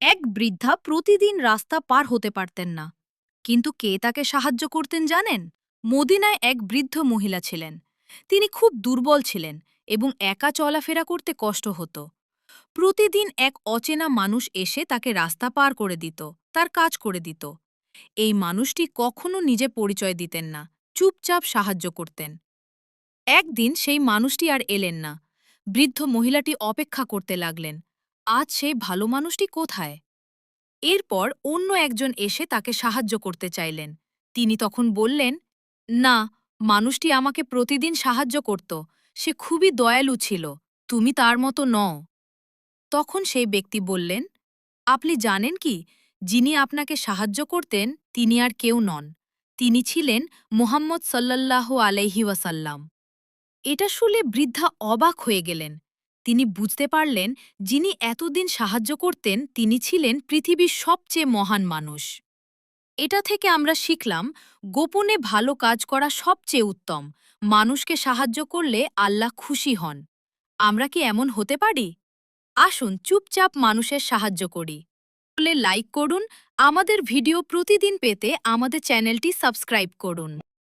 এক বৃদ্ধা প্রতিদিন রাস্তা পার হতে পারতেন না, কিন্তু কে তাকে সাহায্য করতেন জানেন? মদিনায় এক বৃদ্ধ মহিলা ছিলেন। তিনি খুব দুর্বল ছিলেন এবং একা চলাফেরা করতে কষ্ট হতো। প্রতিদিন এক অচেনা মানুষ এসে তাকে রাস্তা পার করে দিত, তার কাজ করে দিত। এই মানুষটি কখনো নিজে পরিচয় দিতেন না, চুপচাপ সাহায্য করতেন। একদিন সেই মানুষটি আর এলেন না। বৃদ্ধ মহিলাটি অপেক্ষা করতে লাগলেন। আজ সেই ভালো মানুষটি কোথায়? এরপর অন্য একজন এসে তাকে সাহায্য করতে চাইলেন। তিনি তখন বললেন, না, মানুষটি আমাকে প্রতিদিন সাহায্য করত। সে খুবই দয়ালু ছিল। তুমি তার মতো নও। তখন সেই ব্যক্তি বললেন, আপনি জানেন কি, যিনি আপনাকে সাহায্য করতেন তিনি আর কেউ নন। তিনি ছিলেন মুহাম্মদ সাল্লাল্লাহু আলাইহি ওয়াসাল্লাম। এটা শুনে বৃদ্ধা অবাক হয়ে গেলেন। তিনি বুঝতে পারলেন, যিনি এতদিন সাহায্য করতেন তিনি ছিলেন পৃথিবীর সবচেয়ে মহান মানুষ। এটা থেকে আমরা শিখলাম, গোপনে ভালো কাজ করা সবচেয়ে উত্তম। মানুষকে সাহায্য করলে আল্লাহ খুশি হন। আমরা কি এমন হতে পারি? আসুন চুপচাপ মানুষের সাহায্য করি। লাইক করুন, আমাদের ভিডিও প্রতিদিন পেতে আমাদের চ্যানেলটি সাবস্ক্রাইব করুন।